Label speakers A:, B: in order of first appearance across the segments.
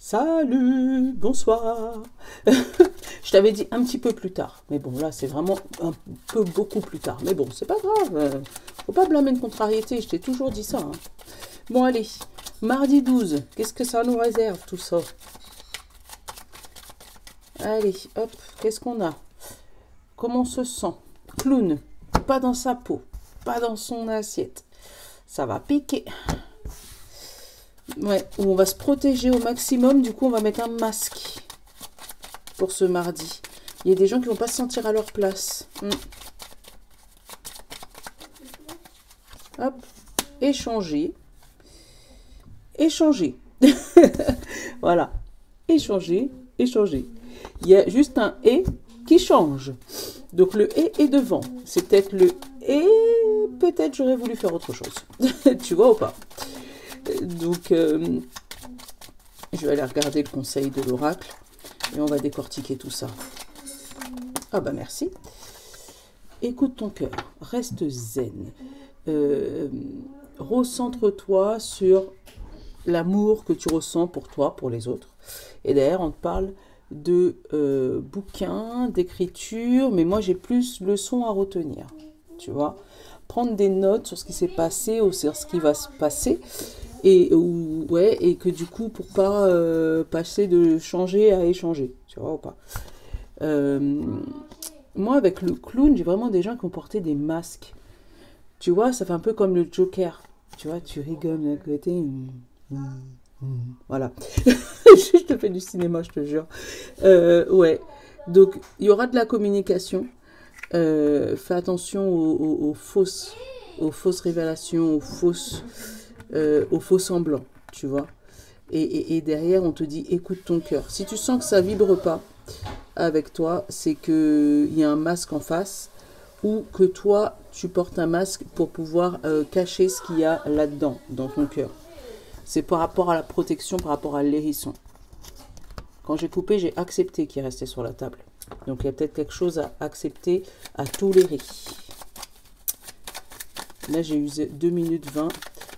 A: Salut, bonsoir. Je t'avais dit un petit peu plus tard. Mais bon, là, c'est vraiment un peu beaucoup plus tard. Mais bon, c'est pas grave. Faut pas blâmer une contrariété. Je t'ai toujours dit ça. Hein. Bon, allez. Mardi 12. Qu'est-ce que ça nous réserve, tout ça? Allez, hop. Qu'est-ce qu'on a? Comment on se sent? Clown. Pas dans sa peau. Pas dans son assiette. Ça va piquer. Ouais, on va se protéger au maximum. Du coup, on va mettre un masque pour ce mardi. Il y a des gens qui vont pas se sentir à leur place. Hop, échanger. Échanger. Voilà. Échanger, échanger. Il y a juste un « et » qui change. Donc, le « et » est devant. C'est peut-être le « et », peut-être j'aurais voulu faire autre chose. Tu vois ou pas? Donc, je vais aller regarder le conseil de l'oracle et on va décortiquer tout ça. Ah bah merci. Écoute ton cœur, reste zen. Recentre-toi sur l'amour que tu ressens pour toi, pour les autres. Et d'ailleurs, on te parle de bouquins, d'écriture, mais moi j'ai plus leçons à retenir. Tu vois, prendre des notes sur ce qui s'est passé ou sur ce qui va se passer. Et que du coup, pour pas passer de changer à échanger, tu vois ou pas. Moi, avec le clown, j'ai vraiment des gens qui ont porté des masques. Tu vois, ça fait un peu comme le Joker. Tu vois, tu rigoles d'un côté. Voilà. Je te fais du cinéma, je te jure. Ouais. Donc, il y aura de la communication. Fais attention aux fausses révélations, aux faux semblants, tu vois. Et derrière, on te dit, écoute ton cœur. Si tu sens que ça vibre pas avec toi, c'est qu'il y a un masque en face ou que toi, tu portes un masque pour pouvoir cacher ce qu'il y a là-dedans, dans ton cœur. C'est par rapport à la protection, par rapport à l'hérisson. Quand j'ai coupé, j'ai accepté qu'il restait sur la table. Donc, il y a peut-être quelque chose à accepter à tolérer. Là, j'ai usé 2 minutes 20.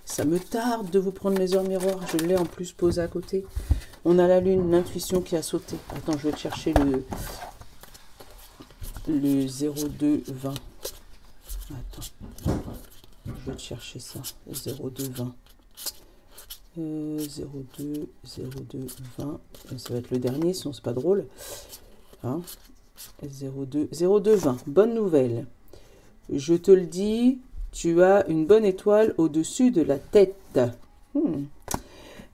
A: Ça me tarde de vous prendre mes heures miroirs. Je l'ai en plus posé à côté. On a la lune, l'intuition qui a sauté. Attends, je vais te chercher le 0220. Attends. Je vais te chercher ça. 0220. 02 20. Ça va être le dernier, sinon c'est pas drôle. Hein? 02 20. Bonne nouvelle. Je te le dis. Tu as une bonne étoile au-dessus de la tête.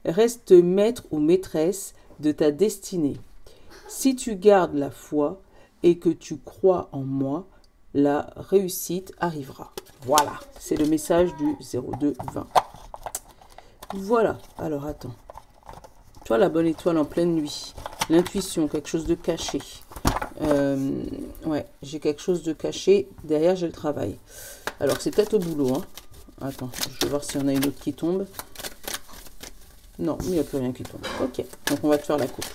A: Reste maître ou maîtresse de ta destinée. Si tu gardes la foi et que tu crois en moi, la réussite arrivera. Voilà, c'est le message du 0220. Voilà, alors attends. Tu vois la bonne étoile en pleine nuit. L'intuition, quelque chose de caché. Ouais, j'ai quelque chose de caché. Derrière, j'ai le travail. Alors, c'est peut-être au boulot. Hein. Attends, je vais voir s'il y en a une autre qui tombe. Non, il n'y a plus rien qui tombe. Ok, donc on va te faire la coupe.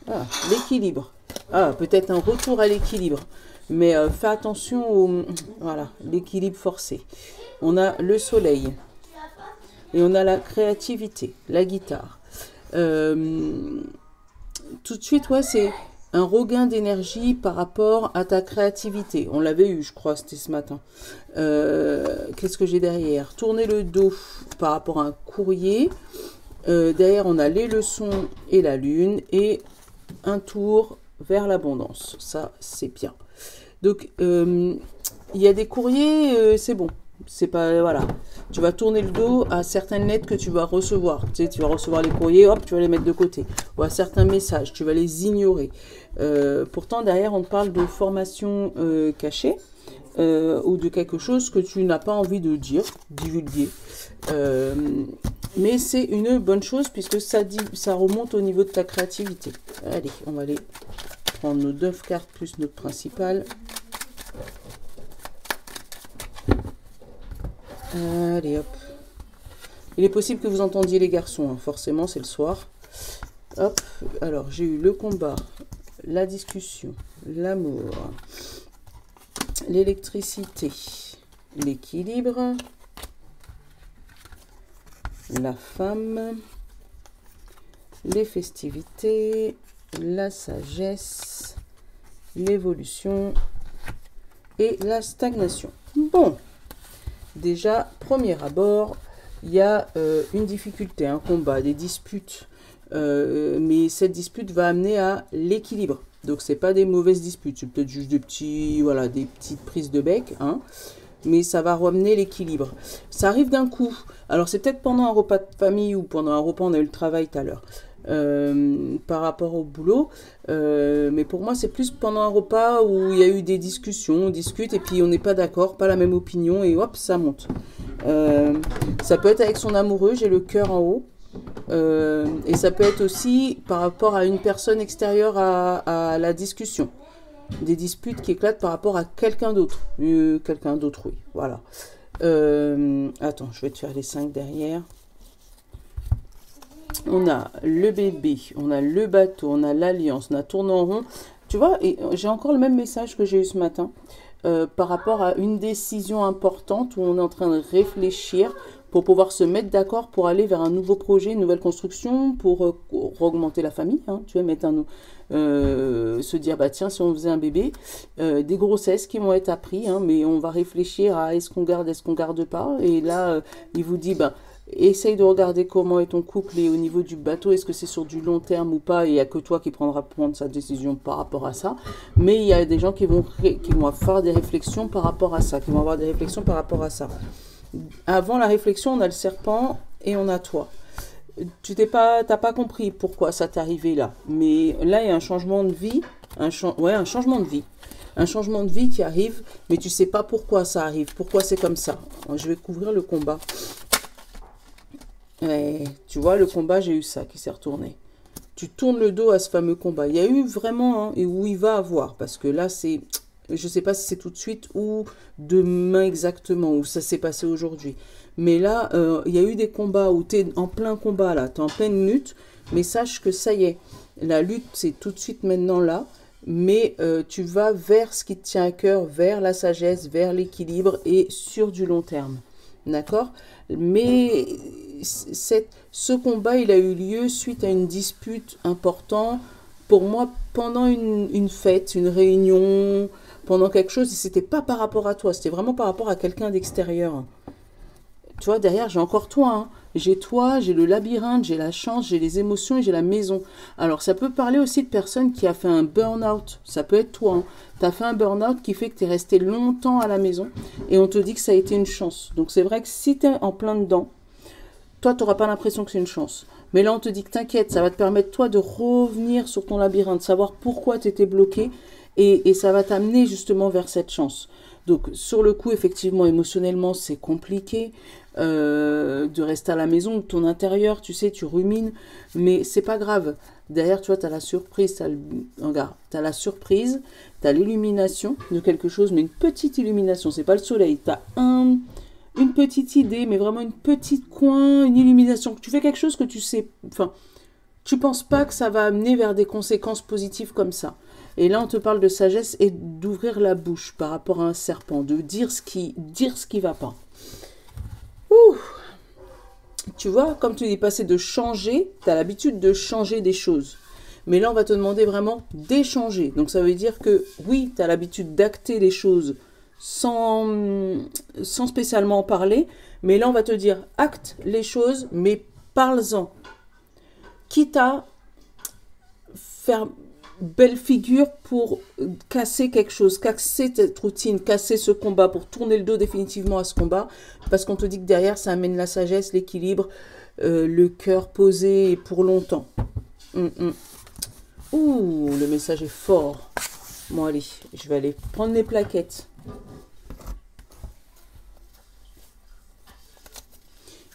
A: Ah, l'équilibre. Ah, peut-être un retour à l'équilibre. Mais fais attention au... Voilà, l'équilibre forcé. On a le soleil. Et on a la créativité, la guitare. Tout de suite, ouais, c'est... un regain d'énergie par rapport à ta créativité. On l'avait eu, je crois, c'était ce matin. Qu'est-ce que j'ai derrière? Tourner le dos par rapport à un courrier. Derrière, on a les leçons et la lune. Et un tour vers l'abondance. Ça, c'est bien. Donc, il y a des courriers, c'est bon. C'est pas, voilà. Tu vas tourner le dos à certaines lettres que tu vas recevoir. Tu sais, tu vas recevoir les courriers, hop, tu vas les mettre de côté. Ou à certains messages, tu vas les ignorer. Pourtant, derrière, on te parle de formation cachée ou de quelque chose que tu n'as pas envie de dire, divulguer. Mais c'est une bonne chose puisque ça remonte au niveau de ta créativité. Allez, on va aller prendre nos 9 cartes plus notre principale. Allez, hop. Il est possible que vous entendiez les garçons, hein. Forcément, c'est le soir. Hop, alors j'ai eu le combat, la discussion, l'amour, l'électricité, l'équilibre, la femme, les festivités, la sagesse, l'évolution et la stagnation. Bon, déjà, premier abord, il y a une difficulté, un combat, des disputes. Mais cette dispute va amener à l'équilibre. Donc, c'est pas des mauvaises disputes, c'est peut-être juste des petits, voilà, des petites prises de bec, hein. Mais ça va ramener l'équilibre. Ça arrive d'un coup. Alors, c'est peut-être pendant un repas de famille ou pendant un repas, on a eu le travail tout à l'heure. Par rapport au boulot, mais pour moi c'est plus pendant un repas où il y a eu des discussions, on discute et puis on n'est pas d'accord, pas la même opinion et hop ça monte. Ça peut être avec son amoureux, j'ai le cœur en haut, et ça peut être aussi par rapport à une personne extérieure à la discussion, des disputes qui éclatent par rapport à quelqu'un d'autre, oui, voilà. Attends, je vais te faire les 5 derrière. On a le bébé, on a le bateau, on a l'alliance, on a tourné en rond. Tu vois, et j'ai encore le même message que j'ai eu ce matin par rapport à une décision importante où on est en train de réfléchir pour pouvoir se mettre d'accord pour aller vers un nouveau projet, une nouvelle construction, pour augmenter la famille. Hein, tu vois, se dire, bah tiens, si on faisait un bébé, des grossesses qui vont être apprises, hein, mais on va réfléchir à est-ce qu'on garde pas. Et là, il vous dit, bah, essaye de regarder comment est ton couple et au niveau du bateau, est-ce que c'est sur du long terme ou pas, et il n'y a que toi qui prendre sa décision par rapport à ça. Mais il y a des gens qui vont faire des réflexions par rapport à ça, qui vont avoir des réflexions par rapport à ça. Avant la réflexion, on a le serpent et on a toi. Tu t'as pas compris pourquoi ça t'est arrivé là. Mais là, il y a un changement de vie, un changement de vie. Un changement de vie qui arrive, mais tu sais pas pourquoi ça arrive, pourquoi c'est comme ça. Je vais couvrir le combat. Ouais, tu vois, le combat, j'ai eu ça qui s'est retourné. Tu tournes le dos à ce fameux combat. Il y a eu vraiment, hein, et où il va avoir, parce que là, c'est... Je ne sais pas si c'est tout de suite ou demain exactement, où ça s'est passé aujourd'hui. Mais là, il y a eu des combats où tu es en plein combat, là, tu es en pleine lutte, mais sache que ça y est, la lutte, c'est tout de suite maintenant là, mais tu vas vers ce qui te tient à cœur, vers la sagesse, vers l'équilibre et sur du long terme. D'accord? Mais ce combat, il a eu lieu suite à une dispute importante, pour moi, pendant une fête, une réunion, pendant quelque chose, et c'était pas par rapport à toi, c'était vraiment par rapport à quelqu'un d'extérieur. Tu vois, derrière, j'ai encore toi, hein. J'ai toi, j'ai le labyrinthe, j'ai la chance, j'ai les émotions et j'ai la maison. Alors, ça peut parler aussi de personne qui a fait un burn-out. Ça peut être toi, hein. Tu as fait un burn-out qui fait que tu es resté longtemps à la maison et on te dit que ça a été une chance. Donc, c'est vrai que si tu es en plein dedans, toi, tu n'auras pas l'impression que c'est une chance. Mais là, on te dit que t'inquiète, ça va te permettre, toi, de revenir sur ton labyrinthe, de savoir pourquoi tu étais bloqué et ça va t'amener justement vers cette chance. Donc, sur le coup, effectivement, émotionnellement, c'est compliqué de rester à la maison, ton intérieur, tu sais, tu rumines, mais c'est pas grave. Derrière, tu vois, tu as la surprise, regarde, tu as la surprise, tu as l'illumination de quelque chose, mais une petite illumination, c'est pas le soleil, tu as une petite idée, mais vraiment une petite coin, une illumination. Tu fais quelque chose que tu sais, enfin, tu penses pas que ça va amener vers des conséquences positives comme ça. Et là, on te parle de sagesse et d'ouvrir la bouche par rapport à un serpent, de dire ce qui va pas. Ouh. Tu vois, comme tu dis, passer de changer, tu as l'habitude de changer des choses. Mais là, on va te demander vraiment d'échanger. Donc, ça veut dire que, oui, tu as l'habitude d'acter les choses sans spécialement en parler. Mais là, on va te dire, acte les choses, mais parle-en. Quitte à faire belle figure pour casser quelque chose, casser cette routine, casser ce combat, pour tourner le dos définitivement à ce combat, parce qu'on te dit que derrière, ça amène la sagesse, l'équilibre, le cœur posé et pour longtemps. Ouh, le message est fort. Bon, allez, je vais aller prendre les plaquettes.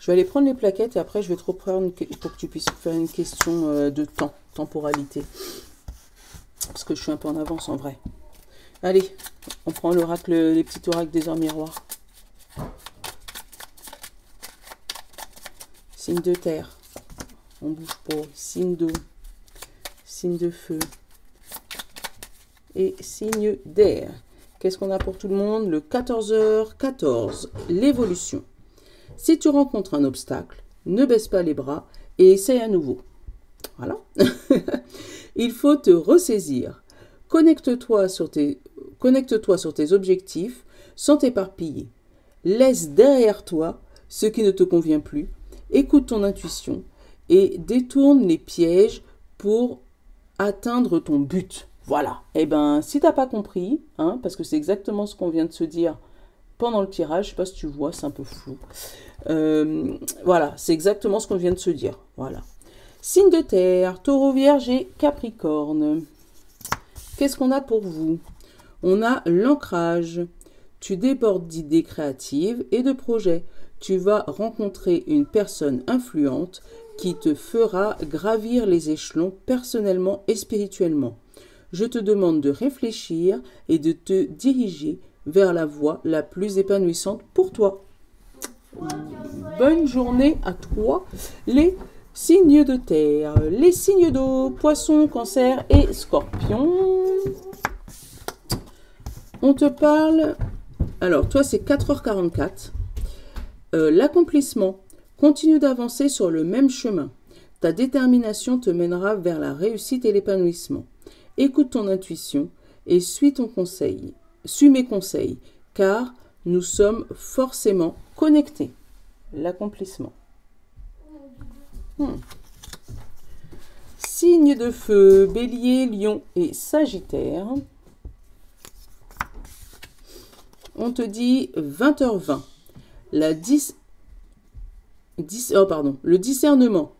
A: Je vais aller prendre les plaquettes et après, je vais te reprendre pour que tu puisses faire une question de temps, temporalité. Parce que je suis un peu en avance en vrai. Allez, on prend l'oracle, les petits oracles des heures miroirs. Signe de terre. On bouge pas. Signe d'eau. Signe de feu. Et signe d'air. Qu'est-ce qu'on a pour tout le monde? Le 14h14. L'évolution. Si tu rencontres un obstacle, ne baisse pas les bras et essaye à nouveau. Voilà. Il faut te ressaisir. Connecte-toi sur tes objectifs sans t'éparpiller. Laisse derrière toi ce qui ne te convient plus. Écoute ton intuition et détourne les pièges pour atteindre ton but. Voilà. Eh bien, si tu n'as pas compris, hein, parce que c'est exactement ce qu'on vient de se dire pendant le tirage, je ne sais pas si tu vois, c'est un peu flou. Voilà, c'est exactement ce qu'on vient de se dire. Voilà. Signe de terre, Taureau, Vierge et Capricorne. Qu'est-ce qu'on a pour vous? On a l'ancrage. Tu débordes d'idées créatives et de projets. Tu vas rencontrer une personne influente qui te fera gravir les échelons personnellement et spirituellement. Je te demande de réfléchir et de te diriger vers la voie la plus épanouissante pour toi. Bonne journée à toi, les signes de terre, les signes d'eau, poisson, cancer et scorpion. On te parle, alors toi c'est 4h44, l'accomplissement. Continue d'avancer sur le même chemin. Ta détermination te mènera vers la réussite et l'épanouissement. Écoute ton intuition et suis mes conseils, car nous sommes forcément connectés. L'accomplissement. Signe de feu, Bélier, Lion et Sagittaire. On te dit 20h20. Le discernement.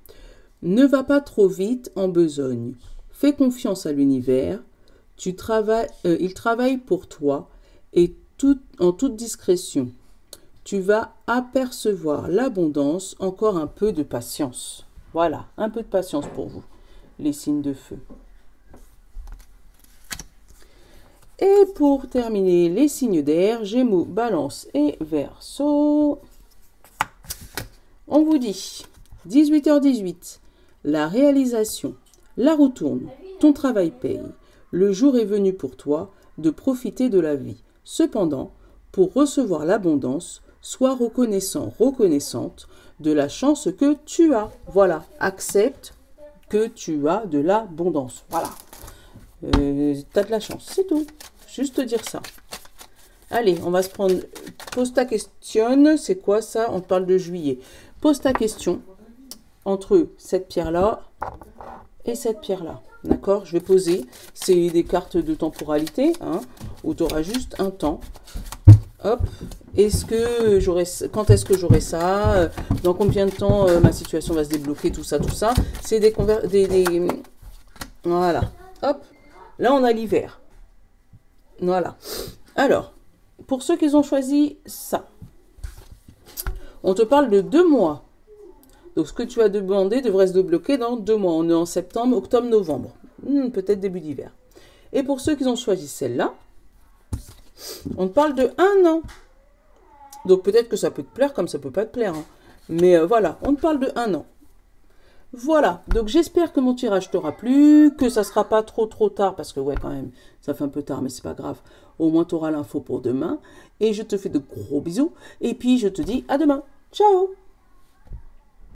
A: Ne va pas trop vite en besogne. Fais confiance à l'univers. Il travaille pour toi et en toute discrétion. Tu vas apercevoir l'abondance, encore un peu de patience. Voilà, un peu de patience pour vous, les signes de feu. Et pour terminer, les signes d'air, Gémeaux, Balance et Verseau. On vous dit 18h18, la réalisation, la roue tourne, ton travail paye. Le jour est venu pour toi de profiter de la vie. Cependant, pour recevoir l'abondance, sois reconnaissante de la chance que tu as. Voilà, accepte que tu as de l'abondance. Voilà, tu as de la chance, c'est tout. Juste te dire ça. Allez, on va se prendre... Pose ta question, c'est quoi ça? On parle de juillet. Pose ta question entre cette pierre-là et cette pierre-là. D'accord? Je vais poser. C'est des cartes de temporalité, hein, où tu auras juste un temps. Hop. Quand est-ce que j'aurai ça? Dans combien de temps ma situation va se débloquer? Tout ça, tout ça. C'est Voilà. Hop. Là, on a l'hiver. Voilà. Alors, pour ceux qui ont choisi ça, on te parle de 2 mois. Donc, ce que tu as demandé devrait se débloquer dans 2 mois. On est en septembre, octobre, novembre. Peut-être début d'hiver. Et pour ceux qui ont choisi celle-là, on te parle de 1 an. Donc, peut-être que ça peut te plaire comme ça peut pas te plaire. Hein. Mais voilà, on te parle de 1 an. Voilà, donc j'espère que mon tirage t'aura plu, que ça sera pas trop tard, parce que ouais quand même, ça fait un peu tard, mais c'est pas grave. Au moins tu auras l'info pour demain. Et je te fais de gros bisous, et puis je te dis à demain. Ciao!